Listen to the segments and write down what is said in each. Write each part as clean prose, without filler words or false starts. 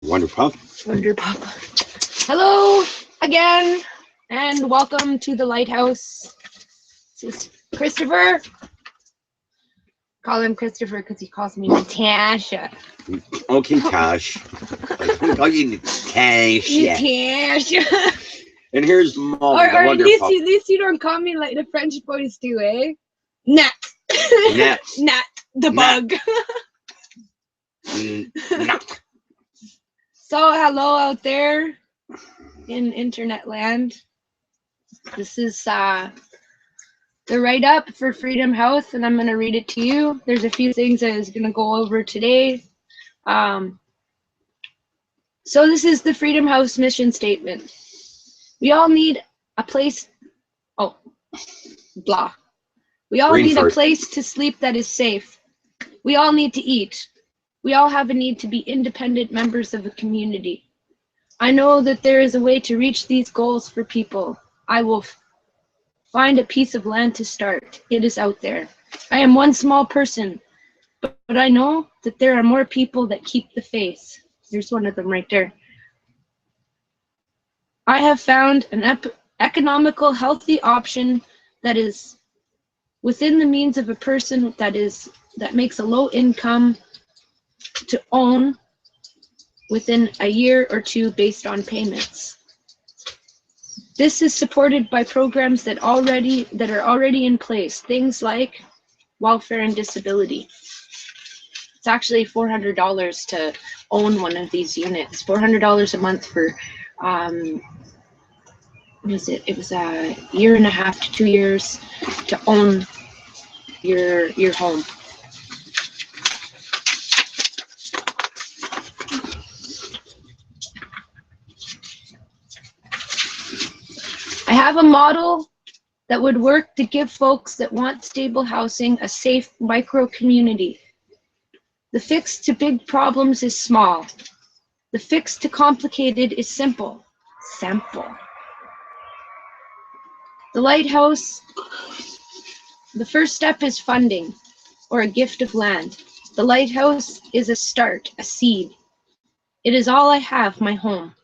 Wonderful. Wonder Papa. Hello again, and welcome to the Lighthouse. This is Christopher. Call him Christopher because he calls me Natasha. Okay, Tash. I'm talking to Tash. Natasha. And here's Mom, or the at Wonder least Pup. you don't call me like the French boys do, eh? Nat. Nat. Nat the Nat. bug. Nat. So hello out there in internet land. This is the write-up for Freedom House, and I'm going to read it to you. There's a few things I was going to go over today. So this is the Freedom House mission statement. We all need a place. Oh, blah. We all need a place to sleep that is safe. We all need to eat. We all have a need to be independent members of a community. I know that there is a way to reach these goals for people. I will find a piece of land to start. It is out there. I am one small person, but I know that there are more people that keep the faith. There's one of them right there. I have found an economical, healthy option that is within the means of a person that makes a low income to own within a year or two based on payments. This is supported by programs that are already in place, things like welfare and disability. It's actually $400 to own one of these units. $400 a month for what is it? It was a year and a half to 2 years to own your home. I have a model that would work to give folks that want stable housing a safe micro community. The fix to big problems is small. The fix to complicated is simple. Simple. The Lighthouse, the first step is funding or a gift of land. The Lighthouse is a start, a seed. It is all I have, my home.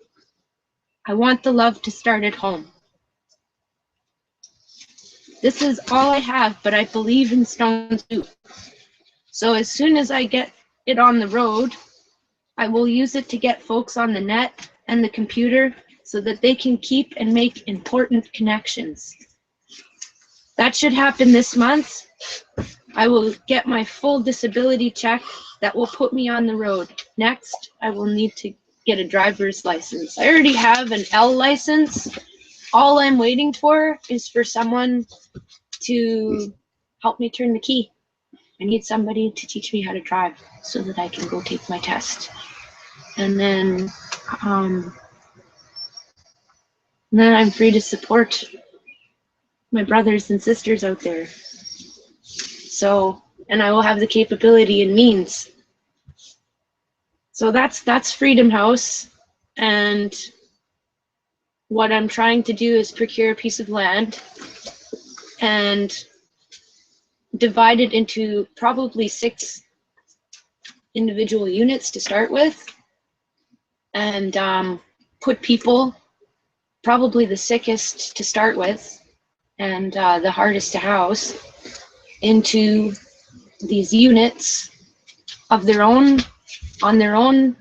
I want the love to start at home. This is all I have, but I believe in stone soup. So as soon as I get it on the road, I will use it to get folks on the net and the computer so that they can keep and make important connections. That should happen this month. I will get my full disability check that will put me on the road. Next, I will need to get a driver's license. I already have an L license. All I'm waiting for is for someone to help me turn the key. I need somebody to teach me how to drive so that I can go take my test. And then I'm free to support my brothers and sisters out there. So, and I will have the capability and means. So that's Freedom House. And what I'm trying to do is procure a piece of land and divide it into probably 6 individual units to start with, and put people, probably the sickest to start with and the hardest to house, into these units of their own, on their own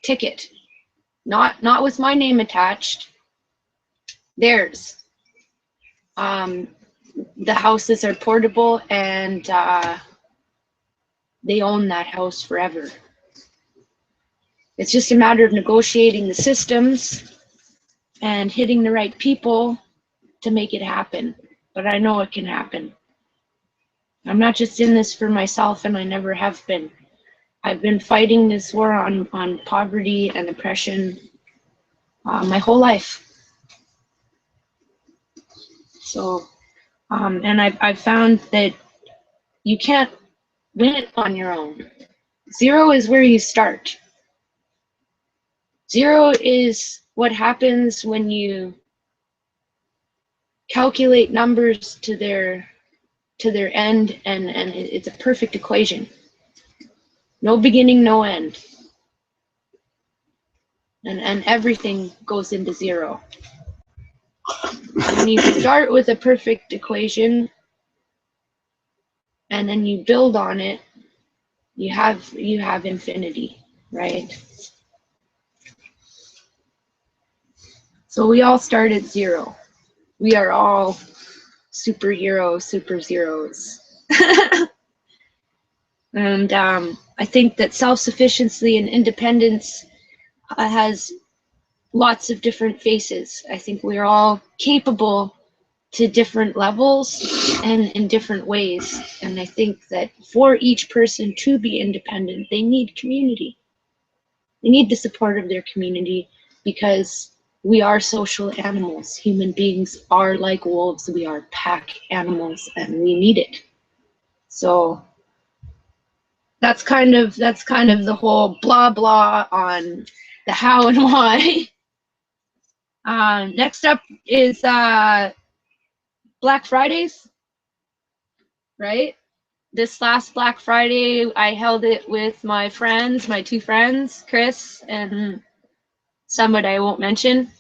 ticket, not with my name attached, theirs. The houses are portable, and they own that house forever. It's just a matter of negotiating the systems and hitting the right people to make it happen. But I know it can happen. I'm not just in this for myself, and I never have been. I've been fighting this war on poverty and oppression my whole life. So, and I've found that you can't win it on your own. 0 is where you start. 0 is what happens when you calculate numbers to their end, and it's a perfect equation. No beginning, no end. and everything goes into zero. When you start with a perfect equation and then you build on it, you have infinity, right? So we all start at zero. We are all superheroes, super zeros. And I think that self-sufficiency and independence has lots of different faces. I think we're all capable to different levels and in different ways. And I think that for each person to be independent, they need community. They need the support of their community, because we are social animals. Human beings are like wolves. We are pack animals and we need it. So that's kind of the whole blah blah on the how and why. Next up is Black Fridays, right? This last Black Friday, I held it with my friends, my two friends, Chris and somebody I won't mention.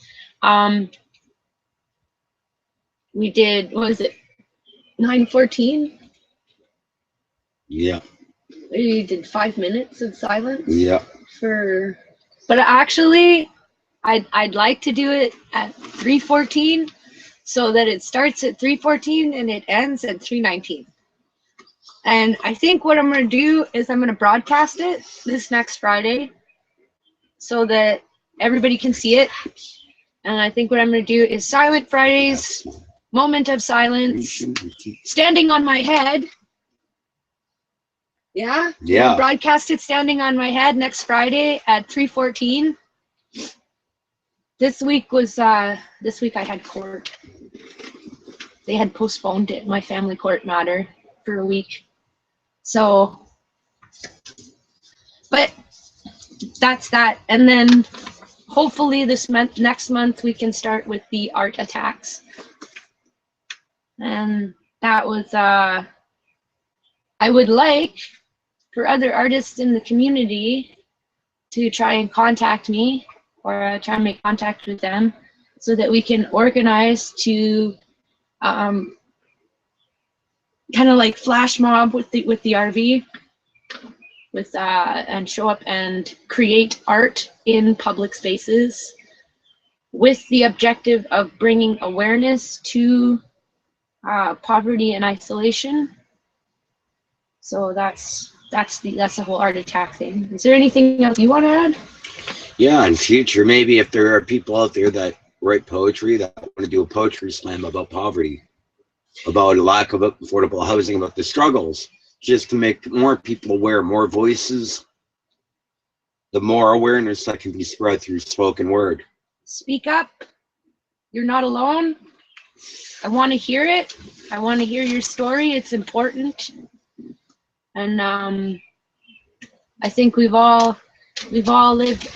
We did, what was it, 9/14? Yeah. We did 5 minutes of silence. Yeah. But actually, I'd like to do it at 3:14, so that it starts at 3:14 and it ends at 3:19. And I think what I'm going to do is I'm going to broadcast it this next Friday so that everybody can see it. And I think what I'm going to do is Silent Fridays, moment of silence, standing on my head. Yeah? Yeah. Broadcast it standing on my head next Friday at 3:14. This week I had court. They had postponed it, my family court matter, for a week. So, but that's that. And then hopefully next month we can start with the art attacks. And that was, I would like for other artists in the community to try and contact me, or try and make contact with them, so that we can organize to kind of like flash mob with the RV, and show up and create art in public spaces, with the objective of bringing awareness to poverty and isolation. So that's the whole art attack thing. Is there anything else you want to add? Yeah, in future, maybe if there are people out there that write poetry that want to do a poetry slam about poverty, about a lack of affordable housing, about the struggles, just to make more people aware, more voices, the more awareness that can be spread through spoken word. Speak up. You're not alone. I want to hear it. I want to hear your story. It's important. And I think we've all lived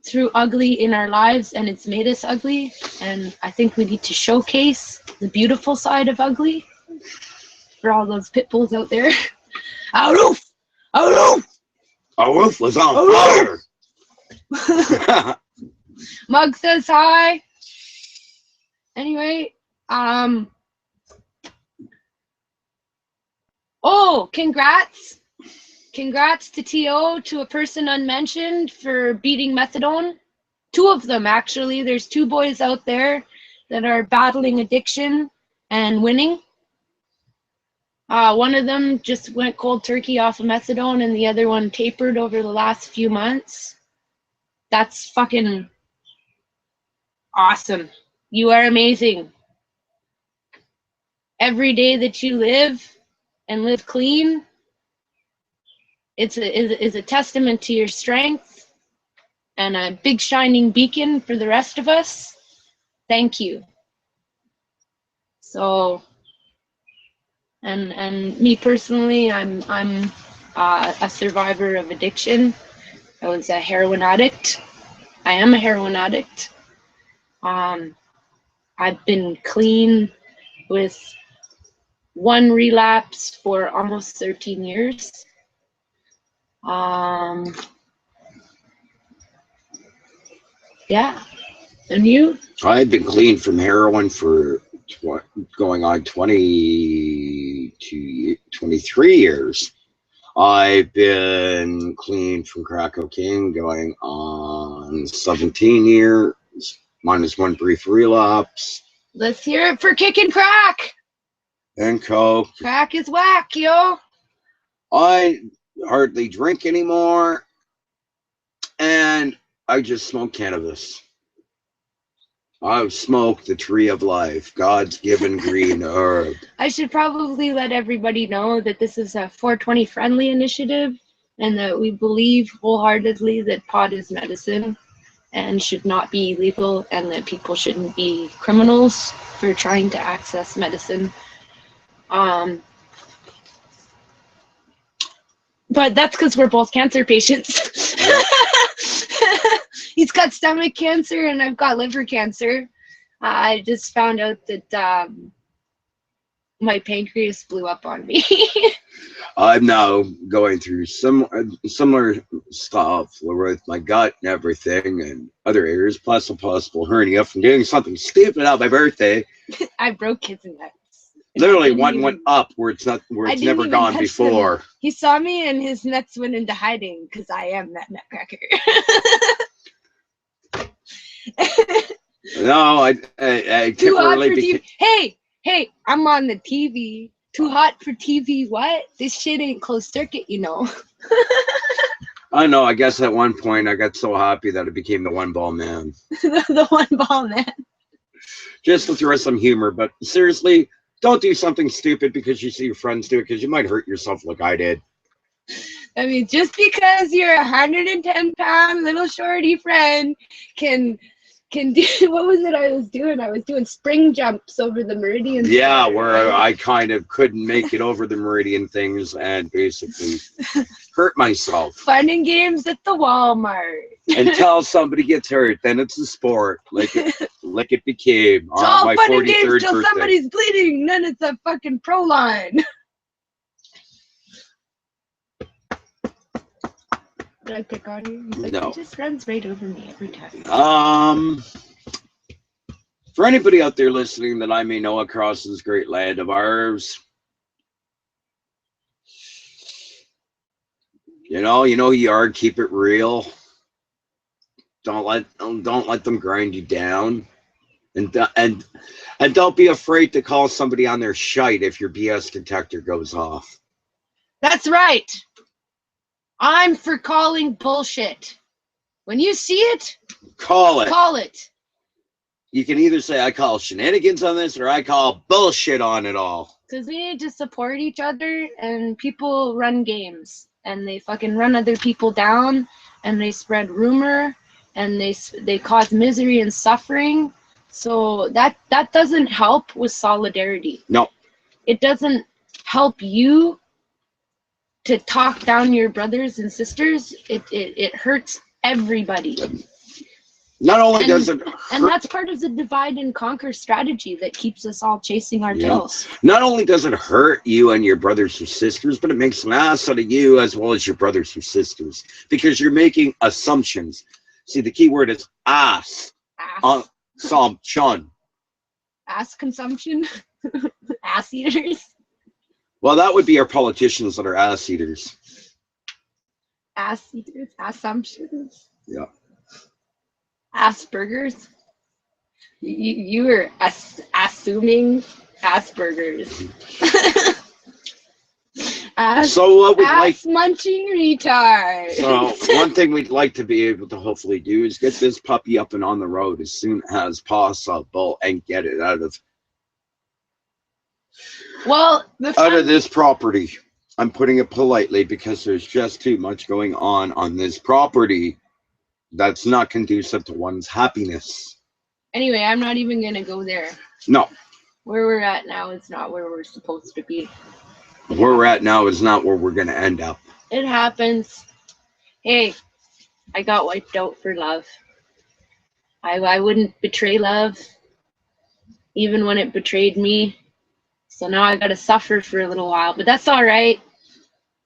through ugly in our lives, and it's made us ugly. And I think we need to showcase the beautiful side of ugly for all those pit bulls out there. Aroof! Aroof! Our roof was on fire. Mug says hi. Anyway, oh, congrats to TO, to a person unmentioned, for beating methadone. 2 of them, actually. There's 2 boys out there that are battling addiction and winning. One of them just went cold turkey off of methadone, and the other one tapered over the last few months. That's fucking awesome. You are amazing. Every day that you live and live clean, is a testament to your strength and a big shining beacon for the rest of us. Thank you. So, and me personally, I'm a survivor of addiction. I was a heroin addict. I am a heroin addict. I've been clean with 1 relapse for almost 13 years. Yeah. And you? I've been clean from heroin for going on 23 years. I've been clean from crack cocaine going on 17 years, minus one brief relapse. Let's hear it for kicking crack. And coke. Crack is whack, yo. I hardly drink anymore, and I just smoke cannabis. I've smoked the tree of life, God's given green herb. I should probably let everybody know that this is a 420 friendly initiative and that we believe wholeheartedly that pot is medicine and should not be illegal, and that people shouldn't be criminals for trying to access medicine. But that's because we're both cancer patients. He's got stomach cancer and I've got liver cancer. I just found out that my pancreas blew up on me. I'm now going through similar stuff with my gut and everything and other areas, plus a possible hernia from doing something stupid on my birthday. I broke his necks. Literally, one went up where it's never gone before. Them. He saw me and his nuts went into hiding because I am that nutcracker. No, I too hot for TV. Hey, I'm on the TV. Too hot for TV? What? This shit ain't closed circuit, you know. I know. I guess at one point I got so happy that I became the one ball man. The one ball man. Just to throw some humor, but seriously, don't do something stupid because you see your friends do it, because you might hurt yourself like I did. I mean, just because your 110-pound little shorty friend can do, what was it I was doing? I was doing spring jumps over the meridian. Yeah, where I kind of couldn't make it over the meridian things and basically hurt myself. Fun and games at the Walmart. Until somebody gets hurt, then it's a sport, like it became on my 43rd till birthday. Somebody's bleeding, then it's a fucking pro line. Did I pick on you? He's like, no. He just runs right over me every time. For anybody out there listening that I may know across this great land of ours, you know who you are. Keep it real. Don't let them grind you down, and don't be afraid to call somebody on their shite if your BS detector goes off. That's right. I'm for calling bullshit. When you see it, call it. Call it. You can either say I call shenanigans on this or I call bullshit on it all. Because we need to support each other, and people run games and they fucking run other people down and they spread rumor and they cause misery and suffering. So that doesn't help with solidarity. No. It doesn't help you to talk down your brothers and sisters. It hurts everybody. Not only does it hurt, and that's part of the divide and conquer strategy that keeps us all chasing our tails. Not only does it hurt you and your brothers or sisters, but it makes an ass out of you as well as your brothers or sisters, because you're making assumptions. See, the key word is ass. Assumption. Ass consumption. Ass eaters. Well, that would be our politicians that are ass eaters. Ass eaters. Assumptions. Yeah. Asperger's. You were assuming Asperger's. So what we'd ass munching retard. So one thing we'd like to be able to hopefully do is get this puppy up and on the road as soon as possible and get it out of this property. I'm putting it politely because there's just too much going on this property that's not conducive to one's happiness. Anyway, I'm not even gonna go there. No. Where we're at now is not where we're supposed to be. Where we're at now is not where we're gonna end up. It happens. Hey, I got wiped out for love. I wouldn't betray love, even when it betrayed me. So now I gotta suffer for a little while, but that's all right.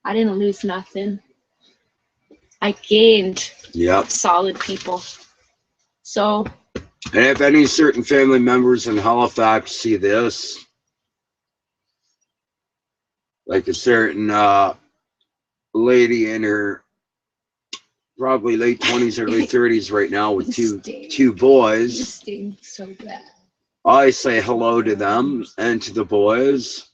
I didn't lose nothing. I gained solid people. So, And if any certain family members in Halifax see this, like a certain lady in her probably late 20s, early 30s right now with two boys, this stinks so bad. I say hello to them and to the boys.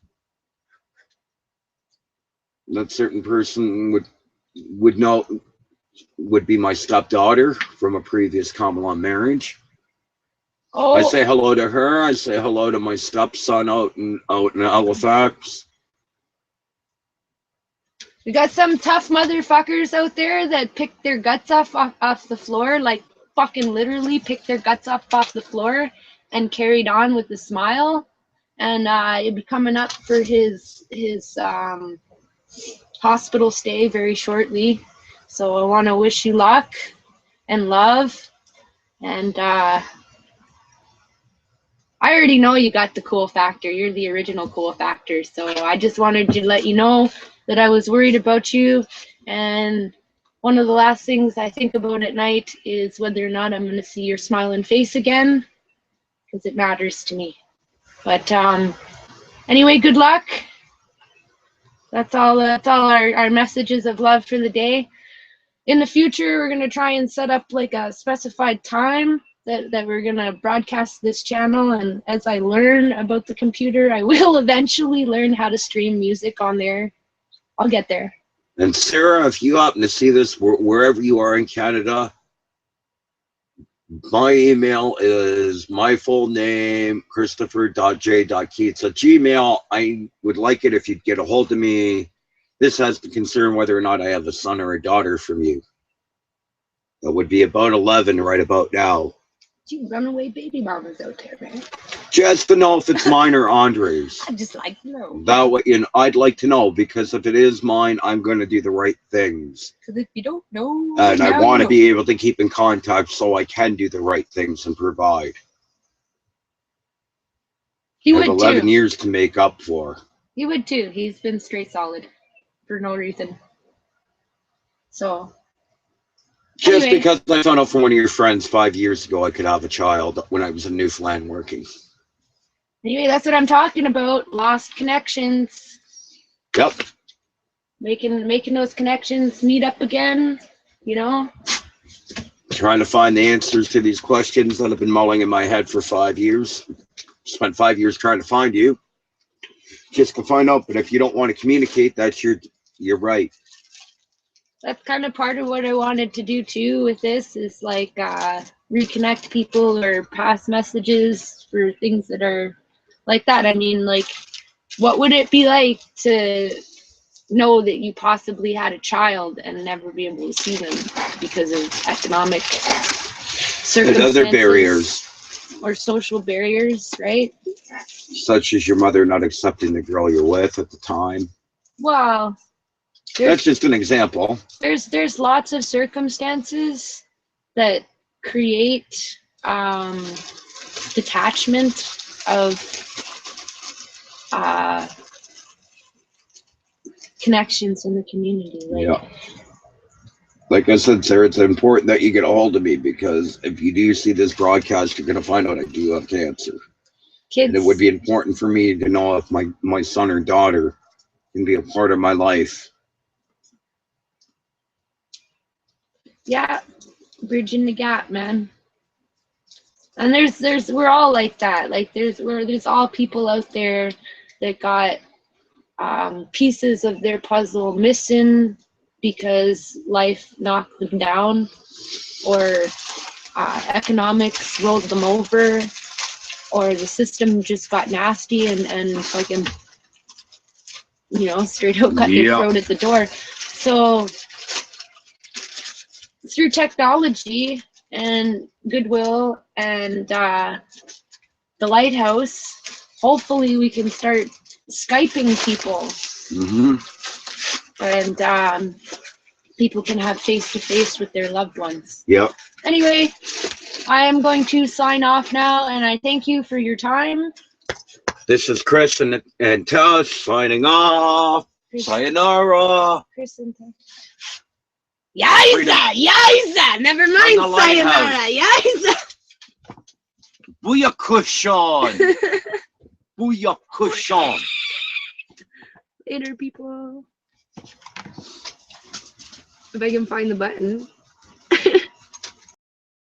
That certain person would know would be my stepdaughter from a previous common law marriage. Oh, I say hello to her. I say hello to my stepson out in Halifax. we got some tough motherfuckers out there that picked their guts off the floor, like fucking literally picked their guts off the floor and carried on with a smile. And he'll be coming up for his hospital stay very shortly. So I want to wish you luck and love. And I already know you got the cool factor. You're the original cool factor. So I just wanted to let you know that I was worried about you. And one of the last things I think about at night is whether or not I'm going to see your smiling face again, because it matters to me. But anyway, good luck. That's all our messages of love for the day. In the future, we're going to try and set up like a specified time that we're going to broadcast this channel. And as I learn about the computer, I will eventually learn how to stream music on there. I'll get there. And Sarah, if you happen to see this wherever you are in Canada, my email is my full name, Christopher.j.Keats at Gmail. I would like it if you'd get a hold of me. This has to concern whether or not I have a son or a daughter from you. That would be about 11 right about now. You runaway baby mamas out there, man. Just to know if it's mine or Andre's. I'd just like to know. That way, I'd like to know, because if it is mine, I'm going to do the right things. Because if you don't know, and I want to be able to keep in contact so I can do the right things and provide. He I have would 11 too. years to make up for. He would too. He's been straight solid for no reason. So. Just Anyway. because I found out from one of your friends 5 years ago I could have a child when I was in Newfoundland working. Anyway, that's what I'm talking about. Lost connections. Yep. Making those connections meet up again, you know? Trying to find the answers to these questions that have been mulling in my head for 5 years. Spent 5 years trying to find you. Just to find out, but if you don't want to communicate, that's you're right. That's kind of part of what I wanted to do too with this, is like reconnect people or pass messages for things that are like that. I mean, like, what would it be like to know that you possibly had a child and never be able to see them because of economic circumstances and other barriers, or social barriers, right? Such as your mother not accepting the girl you're with at the time. Well, that's just an example. There's lots of circumstances that create detachment of connections in the community. Like I said, Sarah, it's important that you get a hold of me, because if you do see this broadcast, you're going to find out I do have cancer. Kids, and it would be important for me to know if my son or daughter can be a part of my life. Yeah, bridging the gap, man. And we're all like that. Like there's all people out there that got pieces of their puzzle missing because life knocked them down, or economics rolled them over, or the system just got nasty and fucking, straight out cut your throat at the door. So through technology and goodwill and the lighthouse, hopefully we can start Skyping people. Mm-hmm. And people can have face-to-face with their loved ones. Yep. Anyway, I am going to sign off now, and I thank you for your time. This is Chris and Tush signing off. Sayonara. Chris and Tush. Yaiza! Never mind sayonara! Yaiza! Booyah cushion. Booyah cushion. Later, people. If I can find the button.